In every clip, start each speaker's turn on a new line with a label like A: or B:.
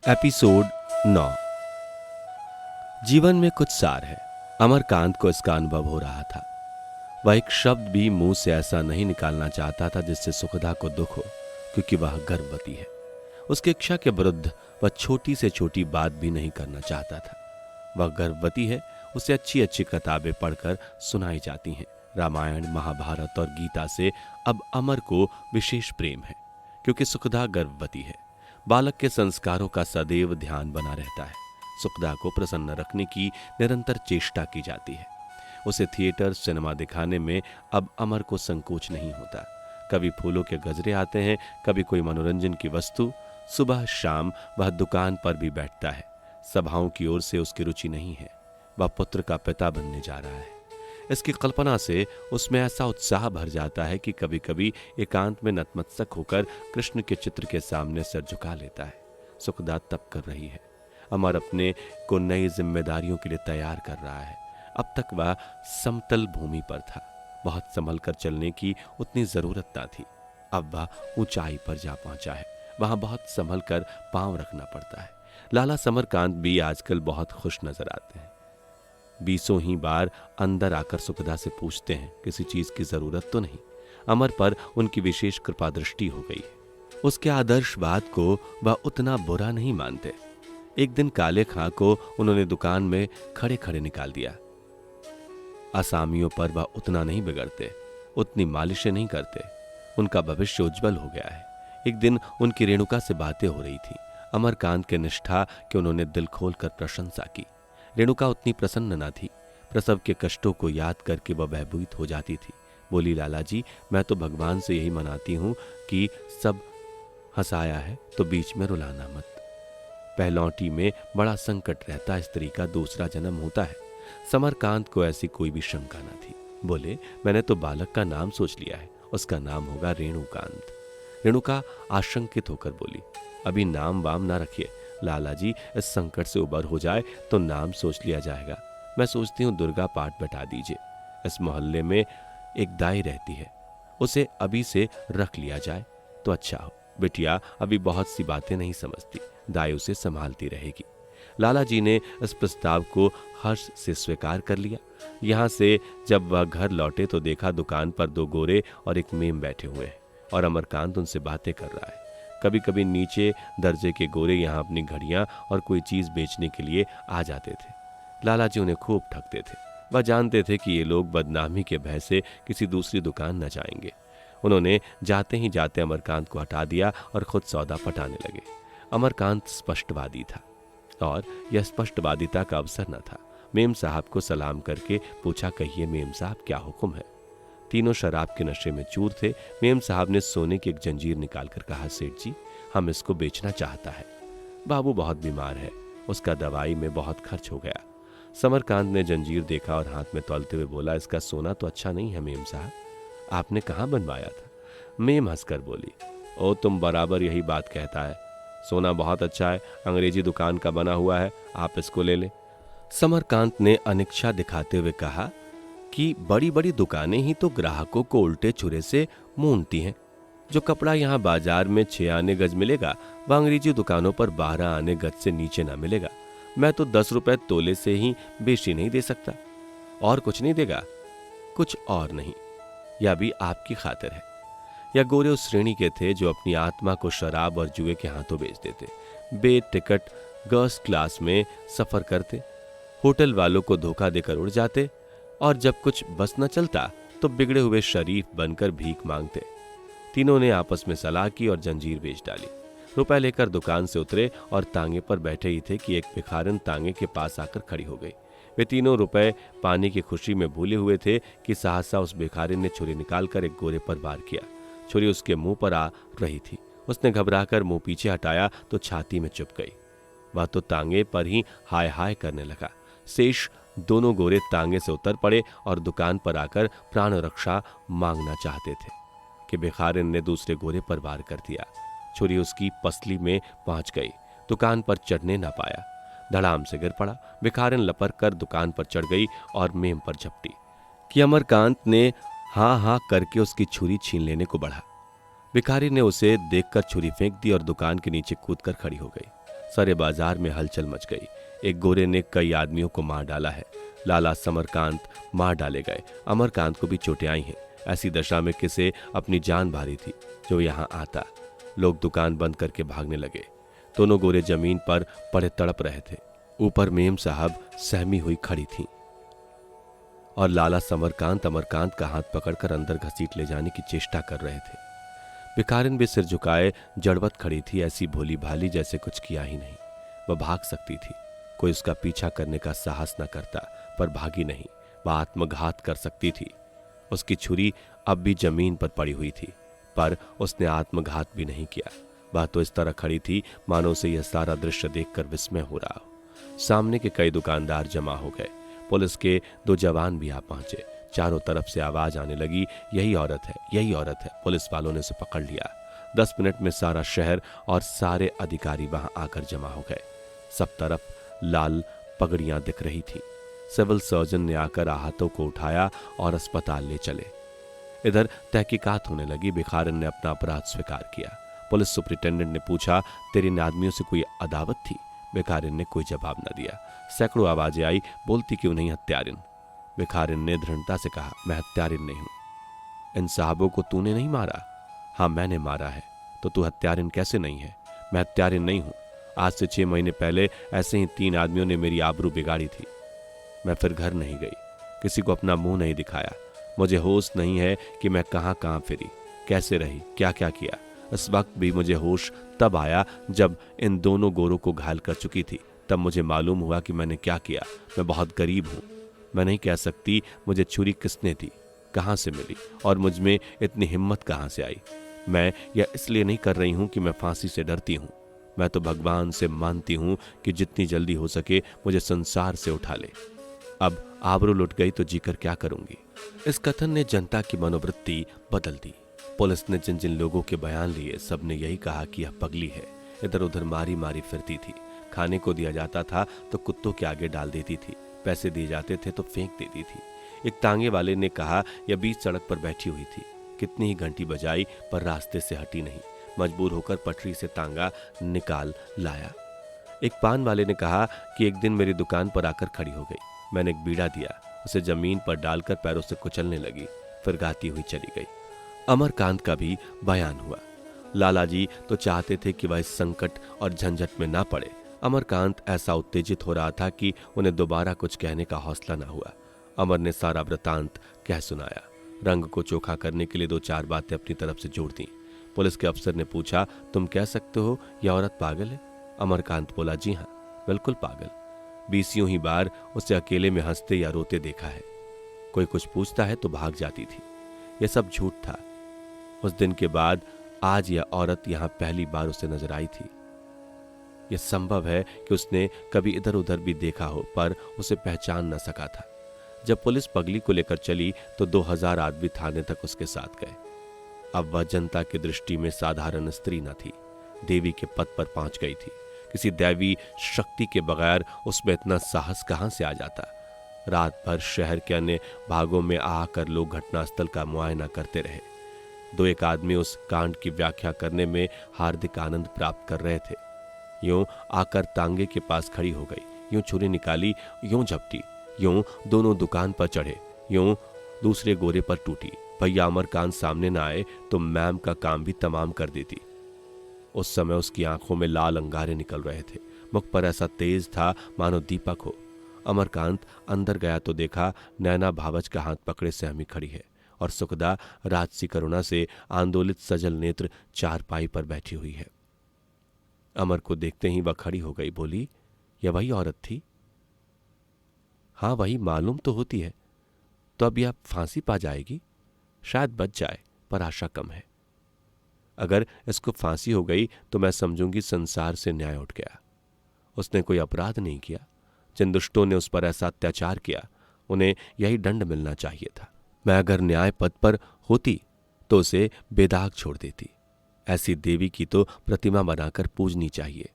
A: Episode 9। जीवन में कुछ सार है। अमरकांत को इसका अनुभव हो रहा था। वह एक शब्द भी मुंह से ऐसा नहीं निकालना चाहता था जिससे सुखदा को दुख हो, क्योंकि वह गर्भवती है। उसकी इच्छा के विरुद्ध वह छोटी से छोटी बात भी नहीं करना चाहता था। वह गर्भवती है, उसे अच्छी अच्छी किताबें पढ़कर सुनाई जाती हैं। रामायण, महाभारत और गीता से अब अमर को विशेष प्रेम है, क्योंकि सुखदा गर्भवती है। बालक के संस्कारों का सदैव ध्यान बना रहता है। सुखदा को प्रसन्न रखने की निरंतर चेष्टा की जाती है। उसे थिएटर, सिनेमा दिखाने में अब अमर को संकोच नहीं होता। कभी फूलों के गजरे आते हैं, कभी कोई मनोरंजन की वस्तु। सुबह शाम वह दुकान पर भी बैठता है। सभाओं की ओर से उसकी रुचि नहीं है। वह पुत्र का पिता बनने जा रहा है। इसकी कल्पना से उसमें ऐसा उत्साह भर जाता है कि कभी कभी एकांत में नतमस्तक होकर कृष्ण के चित्र के सामने सिर झुका लेता है। सुखदा तप कर रही है। अमर अपने को नई जिम्मेदारियों के लिए तैयार कर रहा है। अब तक वह समतल भूमि पर था। बहुत संभल कर चलने की उतनी जरूरत न थी। अब वह ऊंचाई पर जा पहुंचा है। वहां बहुत संभल कर पांव रखना पड़ता है। लाला समरकांत भी आजकल बहुत खुश नजर आते हैं। बीसों ही बार अंदर आकर सुखदा से पूछते हैं, किसी चीज की जरूरत तो नहीं। अमर पर उनकी विशेष कृपा दृष्टि हो गई है। उसके आदर्शवाद को वह उतना बुरा नहीं मानते। एक दिन काले खां को उन्होंने दुकान में खड़े खड़े निकाल दिया। असामियों पर वह उतना नहीं बिगड़ते, उतनी मालिशें नहीं करते। उनका भविष्य उज्जवल हो गया है। एक दिन उनकी रेणुका से बातें हो रही थी। अमरकांत के निष्ठा की उन्होंने दिल खोलकर प्रशंसा की। रेणुका उतनी प्रसन्न न थी। प्रसव के कष्टों को याद करके वह भयभीत हो जाती थी। बोली, लाला जी, मैं तो भगवान से यही मनाती हूं कि सब हंसाया है तो बीच में रुलाना मत। पहलौटी में बड़ा संकट रहता, स्त्री का दूसरा जन्म होता है। समरकांत को ऐसी कोई भी शंका न थी। बोले, मैंने तो बालक का नाम सोच लिया है, उसका नाम होगा रेणुकांत। रेणुका आशंकित होकर बोली, अभी नाम वाम ना रखिए लाला जी, इस संकट से उबर हो जाए तो नाम सोच लिया जाएगा। मैं सोचती हूँ दुर्गा पाठ बैठा दीजिए। इस मोहल्ले में एक दाई रहती है, उसे अभी से रख लिया जाए तो अच्छा हो। बिटिया अभी बहुत सी बातें नहीं समझती, दाई उसे संभालती रहेगी। लाला जी ने इस प्रस्ताव को हर्ष से स्वीकार कर लिया। यहाँ से जब वह घर लौटे तो देखा दुकान पर दो गोरे और एक मेम बैठे हुए हैं और अमरकांत उनसे बातें कर रहा है। कभी कभी नीचे दर्जे के गोरे यहाँ अपनी घड़ियां और कोई चीज बेचने के लिए आ जाते थे। लाला जी उन्हें खूब ठगते थे। वह जानते थे कि ये लोग बदनामी के भय से किसी दूसरी दुकान न जाएंगे। उन्होंने जाते ही जाते अमरकांत को हटा दिया और खुद सौदा पटाने लगे। अमरकांत स्पष्टवादी था और यह स्पष्टवादिता का अवसर न था। मेम साहब को सलाम करके पूछा, कहिए मेम साहब, क्या हुक्म है। तीनों शराब के नशे में चूर थे। मेम साहब ने सोने की एक जंजीर निकालकर कहा, सेठ जी, हम इसको बेचना चाहता है। बाबू बहुत बीमार है, उसका दवाई में बहुत खर्च हो गया। समरकांत ने जंजीर देखा और हाथ में तौलते हुए बोला, इसका सोना तो अच्छा नहीं है मेम साहब, आपने कहाँ बनवाया था। मेम हंसकर बोली, ओ तुम बराबर यही बात कहता है, सोना बहुत अच्छा है, अंग्रेजी दुकान का बना हुआ है, आप इसको ले ले। समरकांत ने अनिच्छा दिखाते हुए कहा कि बड़ी बड़ी दुकानें ही तो ग्राहकों को उल्टे छुरे से मूंदती हैं। जो कपड़ा यहाँ बाजार में 6 आने गज मिलेगा, वह अंग्रेजी दुकानों पर 12 आने गज से नीचे ना मिलेगा। मैं तो 10 रुपए तोले से ही बेशी नहीं दे सकता। और कुछ नहीं देगा? कुछ और नहीं, यह भी आपकी खातिर है। यह गोरे उस श्रेणी के थे जो अपनी आत्मा को शराब और जुए के हाथों बेच देते। बे टिकट गर्ल्स क्लास में सफर करते, होटल वालों को धोखा देकर उड़ जाते और जब कुछ बस न चलता तो बिगड़े हुए शरीफ बनकर भीख मांगते। तीनों ने आपस में सलाह की और जंजीर बेच डाली। रुपए लेकर दुकान से उतरे और तांगे पर बैठे ही थे कि एक भिखारिन तांगे के पास आकर खड़ी हो गई। वे तीनों रुपए पाने की खुशी में भूले हुए थे कि सहसा उस भिखारिन ने छुरी निकालकर एक गोरे पर वार किया। छुरी उसके मुंह पर आ रही थी। उसने घबराकर मुंह पीछे हटाया तो छाती में चुभ गई। वह तो तांगे पर ही हाय हाय करने लगा। शेष दोनों गोरे तांगे से उतर पड़े और दुकान पर आकर प्राण रक्षा मांगना चाहते थे कि भिखारिन ने दूसरे गोरे पर वार कर दिया। छुरी उसकी पसली में पहुंच गई। दुकान पर चढ़ने ना पाया, धड़ाम से गिर पड़ा। भिखारिन लपक कर दुकान पर चढ़ गई और मेम पर झपटी कि अमरकांत ने हाँ हाँ करके उसकी छुरी छीन लेने को बढ़ा। भिखारी ने उसे देखकर छुरी फेंक दी और दुकान के नीचे कूदकर खड़ी हो गई। सारे बाजार में हलचल मच गई। एक गोरे ने कई आदमियों को मार डाला है। लाला समरकांत मार डाले गए। अमरकांत को भी चोटें आई हैं। ऐसी दशा में किसे अपनी जान भारी थी जो यहाँ आता। लोग दुकान बंद करके भागने लगे। दोनों गोरे जमीन पर पड़े तड़प रहे थे। ऊपर मेम साहब सहमी हुई खड़ी थीं और लाला समरकांत अमरकांत का हाथ पकड़कर अंदर घसीट ले जाने की चेष्टा कर रहे थे। भिखारिन भी सिर झुकाए जड़वत खड़ी थी, ऐसी भोली भाली जैसे कुछ किया ही नहीं। वह भाग सकती थी, कोई उसका पीछा करने का साहस न करता, पर भागी नहीं। वह आत्मघात कर सकती थी। उसकी छुरी अब भी जमीन पर पड़ी हुई थी, पर उसने आत्मघात भी नहीं किया। वह तो इस तरह खड़ी थी मानो उसे यह सारा दृश्य देखकर विस्मय हो रहा हो। सामने के कई दुकानदार जमा हो गए। पुलिस के 2 जवान भी आ पहुंचे। चारों तरफ से आवाज आने लगी, यही औरत है, यही औरत है। पुलिस वालों ने उसे पकड़ लिया। 10 मिनट में सारा शहर और सारे अधिकारी वहां आकर जमा हो गए। सब तरफ लाल पगड़ियां दिख रही थी। सिविल सर्जन ने आकर आहतों को उठाया और अस्पताल ले चले। इधर तहकीकात होने लगी। भिखारिन ने अपना अपराध स्वीकार किया। पुलिस सुपरिटेंडेंट ने पूछा, तेरे इन आदमियों से कोई अदावत थी? भिखारिन ने कोई जवाब न दिया। सैकड़ों आवाजें आई, बोलती क्यों नहीं हत्यारिन? भिखारिन ने दृढ़ता से कहा, मैं हत्यारिन नहीं हूं। इन साहबों को तूने नहीं मारा? हाँ, मैंने मारा है। तो तू हत्यारिन कैसे नहीं है? मैं हत्यारिन नहीं हूं। आज से 6 महीने पहले ऐसे ही 3 आदमियों ने मेरी आबरू बिगाड़ी थी। मैं फिर घर नहीं गई, किसी को अपना मुंह नहीं दिखाया। मुझे होश नहीं है कि मैं कहां कहां फिरी, कैसे रही, क्या क्या किया। इस वक्त भी मुझे होश तब आया जब इन दोनों गोरों को घायल कर चुकी थी। तब मुझे मालूम हुआ कि मैंने क्या किया। मैं बहुत गरीब हूं। मैं नहीं कह सकती मुझे छुरी किसने दी, कहां से मिली और मुझ में इतनी हिम्मत कहां से आई। मैं यह इसलिए नहीं कर रही हूं कि मैं फांसी से डरती हूं। मैं तो भगवान से मानती हूं कि जितनी जल्दी हो सके मुझे संसार से उठा ले। अब आबरू लुट गई तो जीकर क्या करूंगी। इस कथन ने जनता की मनोवृत्ति बदल दी। पुलिस ने जिन जिन लोगों के बयान लिए, सबने यही कहा कि यह पगली है, इधर उधर मारी मारी फिरती थी। खाने को दिया जाता था तो कुत्तों के आगे डाल देती थी, पैसे दिए जाते थे तो फेंक देती थी। एक तांगे वाले ने कहा, यह बीच सड़क पर बैठी हुई थी। कितनी ही घंटी बजाई पर रास्ते से हटी नहीं। मजबूर होकर पटरी से तांगा निकाल लाया। एक पान वाले ने कहा कि एक दिन मेरी दुकान पर आकर खड़ी हो गई। मैंने एक बीड़ा दिया, उसे जमीन पर डालकर पैरों से कुचलने लगी, फिर गाती हुई चली गई। अमरकांत का भी बयान हुआ। लाला जी तो चाहते थे कि वह इस संकट और झंझट में ना पड़े। अमरकांत ऐसा उत्तेजित हो रहा था कि उन्हें दोबारा कुछ कहने का हौसला ना हुआ। अमर ने सारा वृतांत कह सुनाया। रंग को चोखा करने के लिए 2-4 बातें अपनी तरफ से जोड़ दी। पुलिस के अफसर ने पूछा, तुम कह सकते हो यह औरत पागल है? अमरकांत बोला, जी हाँ, बिल्कुल पागल। 20 ही बार उसे अकेले में हंसते या रोते देखा है। कोई कुछ पूछता है तो भाग जाती थी। यह सब झूठ था। उस दिन के बाद आज यह औरत यहां पहली बार उसे नजर आई थी। यह संभव है कि उसने कभी इधर उधर भी देखा हो, पर उसे पहचान न सका था। जब पुलिस पगली को लेकर चली तो 2000 आदमी थाने तक उसके साथ गए। अब वह जनता की दृष्टि में साधारण स्त्री न थी, देवी के पद पर पहुंच गई थी। किसी दैवी शक्ति के बगैर उसमें इतना साहस कहां से आ जाता। रात भर शहर के अन्य भागों में आकर लोग घटनास्थल का मुआयना करते रहे। 2-1 आदमी उस कांड की व्याख्या करने में हार्दिक आनंद प्राप्त कर रहे थे। यूं आकर तांगे के पास खड़ी हो गई, यूं छुरी निकाली, यूं झपटी, यूं दोनों दुकान पर चढ़े, यूं दूसरे गोरे पर टूटी। भैया अमरकांत सामने न आए तो मैम का काम भी तमाम कर देती। उस समय उसकी आंखों में लाल अंगारे निकल रहे थे, मुख पर ऐसा तेज था मानो दीपक हो। अमरकांत अंदर गया तो देखा नैना भावच का हाथ पकड़े सहमी खड़ी है और सुखदा राजसी करुणा से आंदोलित सजल नेत्र चारपाई पर बैठी हुई है। अमर को देखते ही वह खड़ी हो गई, बोली, यह वही औरत थी? हाँ, वही मालूम तो होती है। तो अब यह फांसी पा जाएगी? शायद बच जाए, पर आशा कम है। अगर इसको फांसी हो गई तो मैं समझूंगी संसार से न्याय उठ गया। उसने कोई अपराध नहीं किया। जिन दुष्टों ने उस पर ऐसा अत्याचार किया उन्हें यही दंड मिलना चाहिए था। मैं अगर न्याय पद पर होती तो उसे बेदाग छोड़ देती। ऐसी देवी की तो प्रतिमा बनाकर पूजनी चाहिए।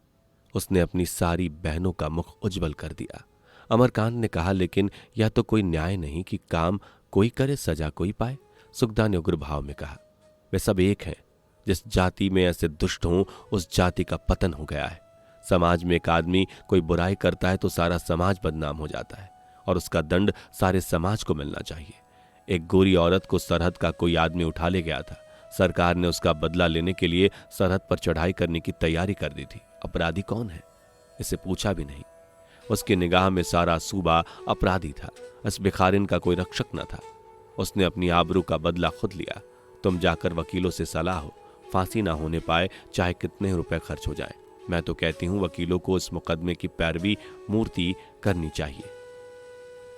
A: उसने अपनी सारी बहनों का मुख उज्जवल कर दिया। अमरकांत ने कहा, लेकिन यह तो कोई न्याय नहीं कि काम कोई करे सजा कोई पाए। सुखदा ने उग्र भाव में कहा, वे सब एक हैं। जिस जाति में ऐसे दुष्ट हों उस जाति का पतन हो गया है। समाज में एक आदमी कोई बुराई करता है तो सारा समाज बदनाम हो जाता है और उसका दंड सारे समाज को मिलना चाहिए। एक गोरी औरत को सरहद का कोई आदमी उठा ले गया था। सरकार ने उसका बदला लेने के लिए सरहद पर चढ़ाई करने की तैयारी कर दी थी। अपराधी कौन है, इसे पूछा भी नहीं। उसकी निगाह में सारा सूबा अपराधी था। इस भिखारिन का कोई रक्षक न था। उसने अपनी आबरू का बदला खुद लिया। तुम जाकर वकीलों से सलाह हो, फांसी ना होने पाए चाहे कितने रुपए खर्च हो जाए। मैं तो कहती हूं वकीलों को इस मुकदमे की पैरवी मूर्ति करनी चाहिए।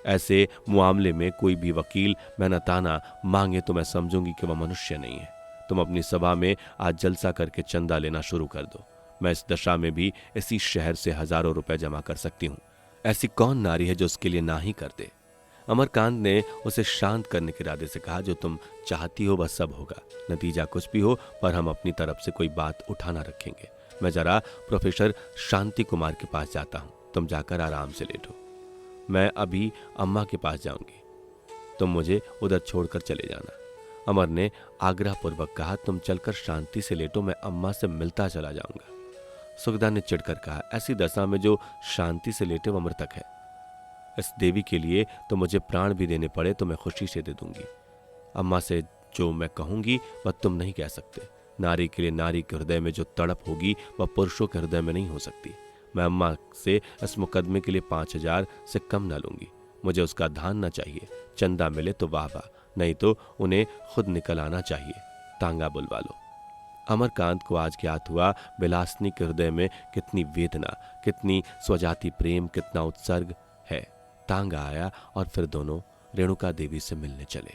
A: ऐसे मामले में कोई भी वकील मेहनताना मांगे तो मैं समझूंगी कि वह मनुष्य नहीं है। तुम अपनी सभा में आज जलसा करके चंदा लेना शुरू कर दो। मैं इस दशा में भी इसी शहर से हजारों रुपए जमा कर सकती हूँ। ऐसी कौन नारी है जो उसके लिए ना ही कर दे। अमरकांत ने उसे शांत करने के इरादे से कहा, जो तुम चाहती हो वह सब होगा। नतीजा कुछ भी हो, पर हम अपनी तरफ से कोई बात उठाना रखेंगे। मैं जरा प्रोफेसर शांति कुमार के पास जाता हूँ, तुम जाकर आराम से लेटो। मैं अभी अम्मा के पास जाऊंगी, तुम मुझे उधर छोड़कर चले जाना। अमर ने आग्रहपूर्वक कहा, तुम चलकर शांति से लेटो, मैं अम्मा से मिलता चला जाऊंगा। सुखदा ने चिढ़कर कहा, ऐसी दशा में जो शांति से लेटे वो मृतक है। इस देवी के लिए तो मुझे प्राण भी देने पड़े तो मैं खुशी से दे दूंगी। अम्मा से जो मैं कहूंगी वह तुम नहीं कह सकते। नारी के लिए नारी के हृदय में जो तड़प होगी वह पुरुषों के हृदय में नहीं हो सकती। मैं अम्मा से इस मुकदमे के लिए 5,000 से कम ना लूंगी। मुझे उसका धान न चाहिए। चंदा मिले तो वाह वाह, नहीं तो उन्हें खुद निकल आना चाहिए। तांगा बुलवा लो। अमरकांत को आज ज्ञात हुआ बिलासनी के हृदय में कितनी वेदना, कितनी स्वजाति प्रेम, कितना उत्सर्ग है। तांगा आया और फिर दोनों रेणुका देवी से मिलने चले।